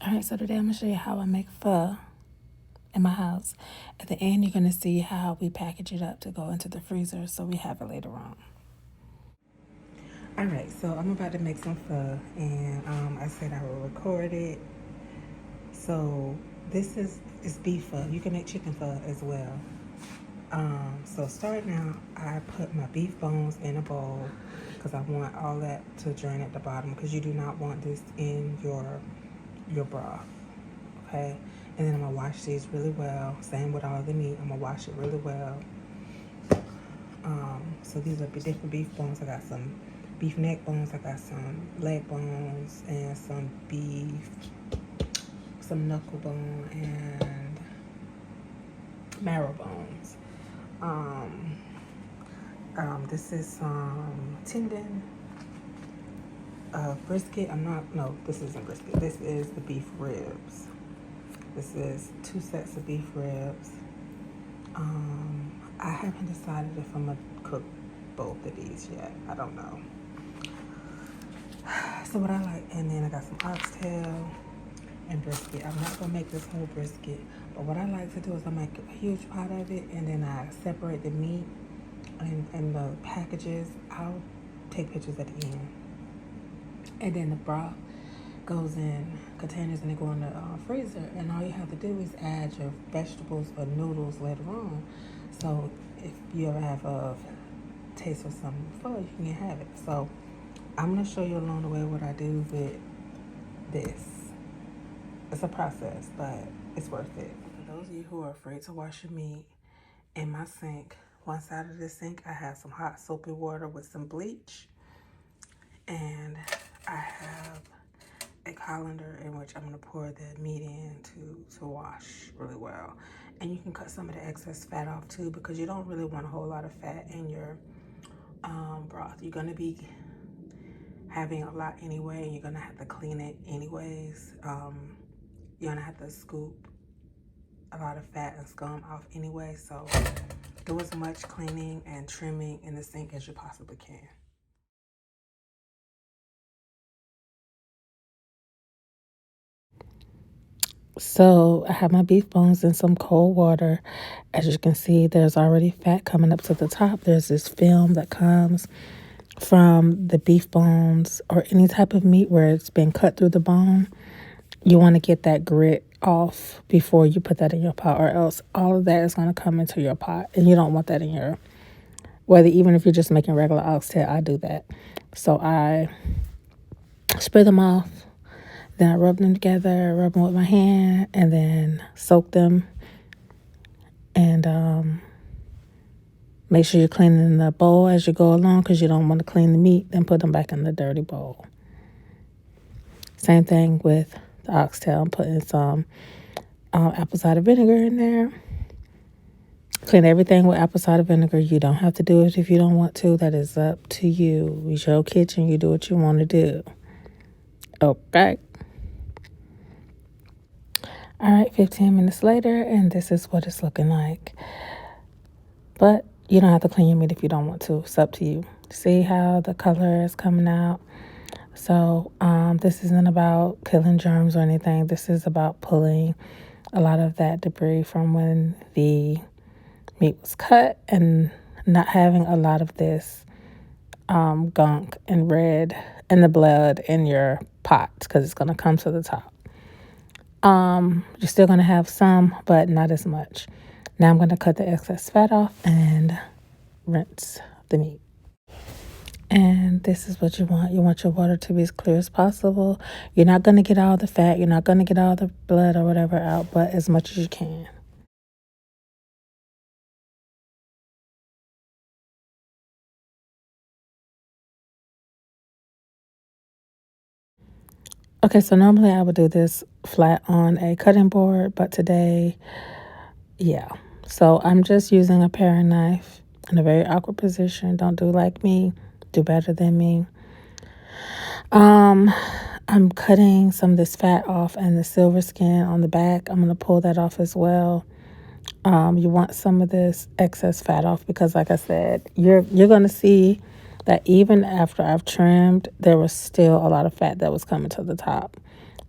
Alright, so today I'm going to show you how I make pho in my house. At the end, you're going to see how we package it up to go into the freezer so we have it later on. Alright, so I'm about to make some pho, and I said I will record it. So this is beef pho. You can make chicken pho as well. So starting out, I put my beef bones in a bowl because I want all that to drain at the bottom, because you do not want this in your broth. Okay, and then I'm gonna wash these really well. Same with all the meat, I'm gonna wash it really well. So these are different beef bones. I got some beef neck bones, I got some leg bones, and some knuckle bone and marrow bones. This is some tendon, brisket. This isn't brisket. This is the beef ribs. This is 2 sets of beef ribs. I haven't decided if I'm gonna cook both of these yet. I don't know. So what I like, and then I got some oxtail and brisket. I'm not gonna make this whole brisket, but what I like to do is I make a huge pot of it, and then I separate the meat and the packages. I'll take pictures at the end. And then the broth goes in containers and they go in the freezer, and all you have to do is add your vegetables or noodles later on. So if you ever have a taste of some pho, you can have it. So I'm going to show you along the way what I do with this. It's a process, but it's worth it. For those of you who are afraid to wash your meat, in my sink, one side of the sink, I have some hot soapy water with some bleach, and I have a colander in which I'm going to pour the meat in to wash really well. And you can cut some of the excess fat off too, because you don't really want a whole lot of fat in your broth. You're going to be having a lot anyway, and you're going to have to clean it anyways. You're going to have to scoop a lot of fat and scum off anyway, so do as much cleaning and trimming in the sink as you possibly can. So I have my beef bones in some cold water. As you can see, there's already fat coming up to the top. There's this film that comes from the beef bones or any type of meat where it's been cut through the bone. You want to get that grit off before you put that in your pot, or else all of that is going to come into your pot, and you don't want that in your, even if you're just making regular oxtail. I do that. So I spray them off. Then I rub them together, rub them with my hand, and then soak them. And make sure you're cleaning the bowl as you go along, because you don't want to clean the meat, then put them back in the dirty bowl. Same thing with the oxtail. I'm putting some apple cider vinegar in there. Clean everything with apple cider vinegar. You don't have to do it if you don't want to. That is up to you. It's your kitchen. You do what you want to do. Okay. All right, 15 minutes later, and this is what it's looking like. But you don't have to clean your meat if you don't want to. It's up to you. See how the color is coming out? So this isn't about killing germs or anything. This is about pulling a lot of that debris from when the meat was cut, and not having a lot of this gunk and red and the blood in your pot, because it's going to come to the top. You're still going to have some, but not as much. Now I'm going to cut the excess fat off and rinse the meat. And this is what you want. You want your water to be as clear as possible. You're not going to get all the fat. You're not going to get all the blood or whatever out, but as much as you can. Okay, so normally I would do this flat on a cutting board, but today, yeah. So I'm just using a paring knife in a very awkward position. Don't do like me. Do better than me. I'm cutting some of this fat off and the silver skin on the back. I'm going to pull that off as well. You want some of this excess fat off, because like I said, you're going to see that even after I've trimmed, there was still a lot of fat that was coming to the top.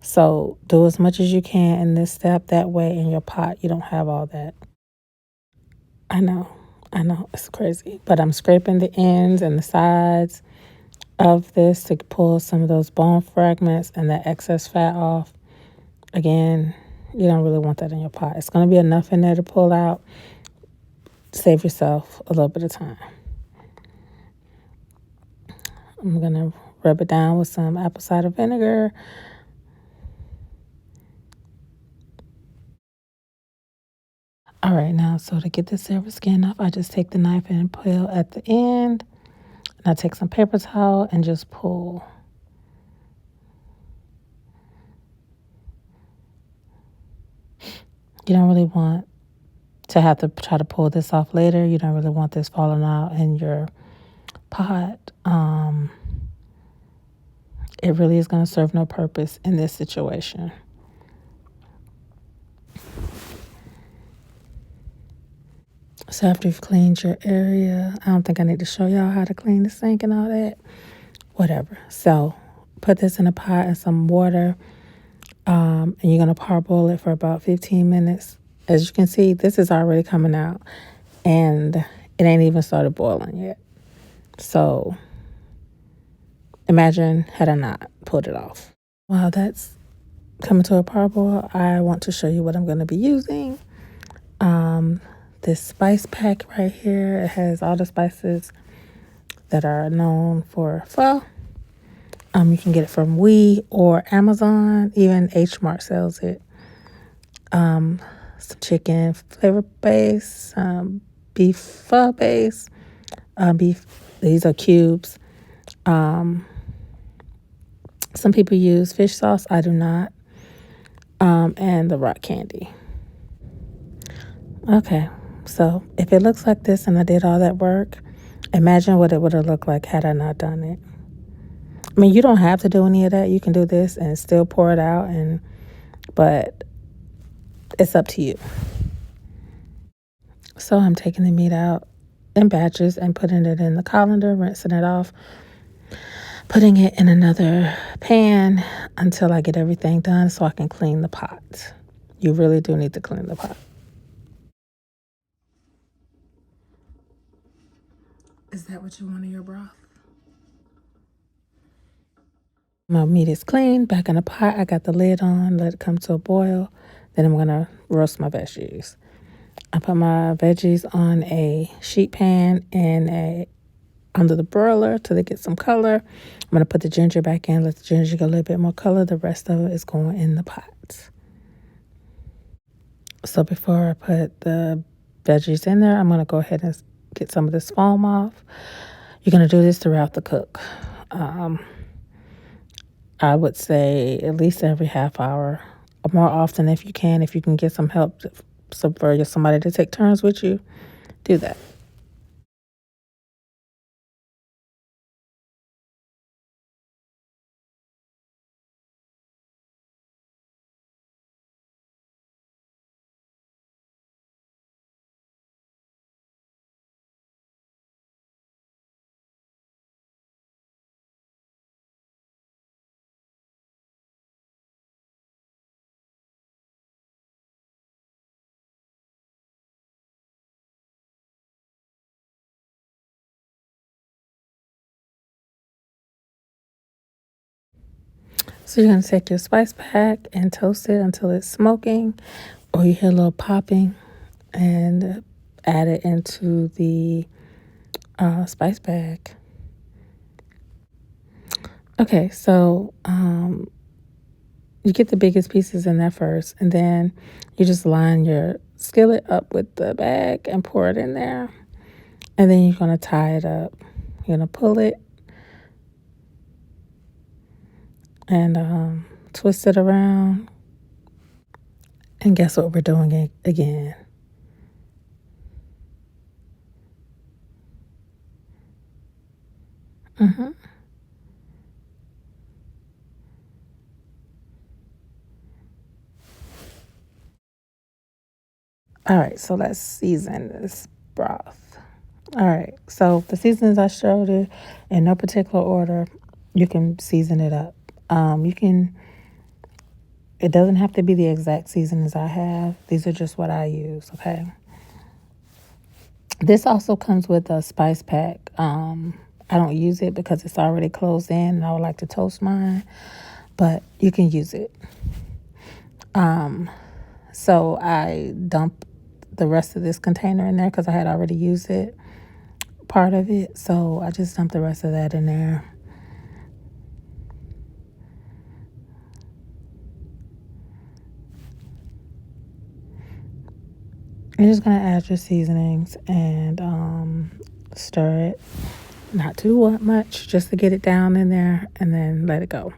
So do as much as you can in this step. That way in your pot, you don't have all that. I know, it's crazy. But I'm scraping the ends and the sides of this to pull some of those bone fragments and that excess fat off. Again, you don't really want that in your pot. It's going to be enough in there to pull out. Save yourself a little bit of time. I'm going to rub it down with some apple cider vinegar. All right, now, so to get the silver skin off, I just take the knife and peel at the end. And I take some paper towel and just pull. You don't really want to have to try to pull this off later. You don't really want this falling out in your pot. It really is going to serve no purpose in this situation. So after you've cleaned your area, I don't think I need to show y'all how to clean the sink and all that. Whatever. So put this in a pot and some water. And you're going to parboil it for about 15 minutes. As you can see, this is already coming out. And it ain't even started boiling yet. So imagine had I not pulled it off. While that's coming to a parboil, I want to show you what I'm going to be using. This spice pack right here, it has all the spices that are known for pho. You can get it from We or Amazon. Even Hmart sells it. Some chicken flavor base, beef pho base, beef. These are cubes. Some people use fish sauce. I do not. And the rock candy. Okay, so if it looks like this and I did all that work, imagine what it would have looked like had I not done it. I mean, you don't have to do any of that. You can do this and still pour it out, but it's up to you. So I'm taking the meat out in batches and putting it in the colander, rinsing it off, putting it in another pan until I get everything done so I can clean the pot. You really do need to clean the pot. Is that what you want in your broth? My meat is clean, back in the pot. I got the lid on, let it come to a boil. Then I'm going to roast my veggies. I put my veggies on a sheet pan and under the broiler till they get some color. I'm going to put the ginger back in, let the ginger get a little bit more color. The rest of it is going in the pot. So before I put the veggies in there, I'm going to go ahead and get some of this foam off. You're going to do this throughout the cook. I would say at least every half hour, or more often if you can. If you can get some help for somebody to take turns with you, do that. So you're going to take your spice pack and toast it until it's smoking or you hear a little popping and add it into the spice bag. Okay, so you get the biggest pieces in there first, and then you just line your skillet up with the bag and pour it in there. And then you're going to tie it up. You're going to pull it and twist it around. And guess what we're doing again? All right, so let's season this broth. All right, so the seasonings I showed you in no particular order, you can season it up. You can It doesn't have to be the exact seasonings I have. These are just what I use, okay? This also comes with a spice pack. I don't use it because it's already closed in and I would like to toast mine, but you can use it. So I dumped the rest of this container in there because I had already used it, part of it. So I just dumped the rest of that in there. You're just going to add your seasonings and stir it. Not too much, just to get it down in there, and then let it go.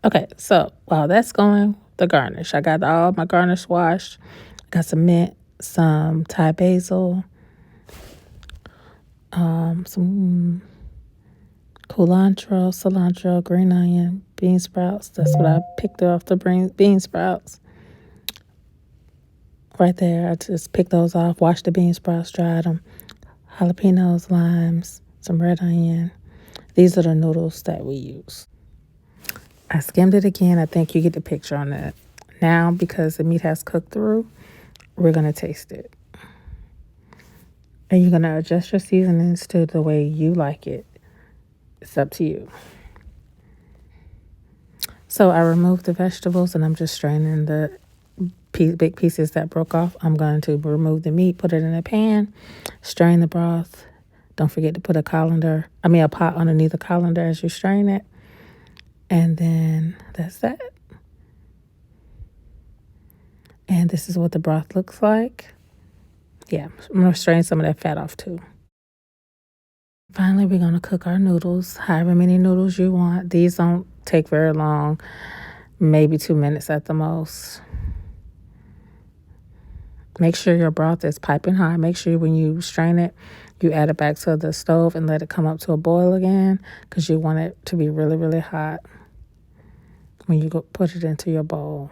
Okay, so while that's going, the garnish. I got all my garnish washed. Got some mint, some Thai basil, some culantro, cilantro, green onion, bean sprouts. That's what I picked off the bean sprouts. Right there, I just picked those off, washed the bean sprouts, dried them. Jalapenos, limes, some red onion. These are the noodles that we use. I skimmed it again. I think you get the picture on that. Now, because the meat has cooked through, we're going to taste it. And you're going to adjust your seasonings to the way you like it. It's up to you. So I removed the vegetables and I'm just straining the big pieces that broke off. I'm going to remove the meat, put it in a pan, strain the broth. Don't forget to put a pot underneath the colander as you strain it. And then that's that. And this is what the broth looks like. Yeah, I'm going to strain some of that fat off too. Finally, we're going to cook our noodles, however many noodles you want. These don't take very long, maybe 2 minutes at the most. Make sure your broth is piping hot. Make sure when you strain it, you add it back to the stove and let it come up to a boil again, because you want it to be really, really hot when you put it into your bowl.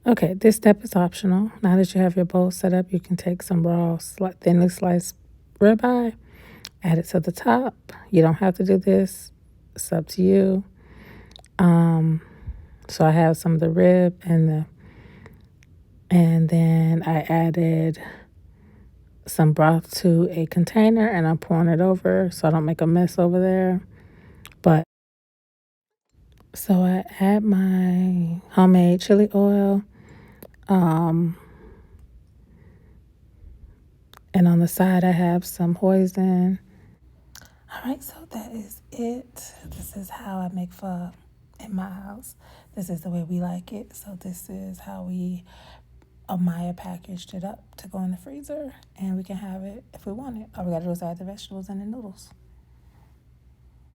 Okay, this step is optional. Now that you have your bowl set up, you can take some raw, thinly sliced ribeye, add it to the top. You don't have to do this. It's up to you. So I have some of the rib and then I added some broth to a container and I'm pouring it over so I don't make a mess over there. So I add my homemade chili oil. And on the side I have some hoisin. All right, so that is it. This is how I make pho in my house. This is the way we like it. So this is how we Maya packaged it up to go in the freezer, and we can have it if we want it. All we gotta do is add the vegetables and the noodles.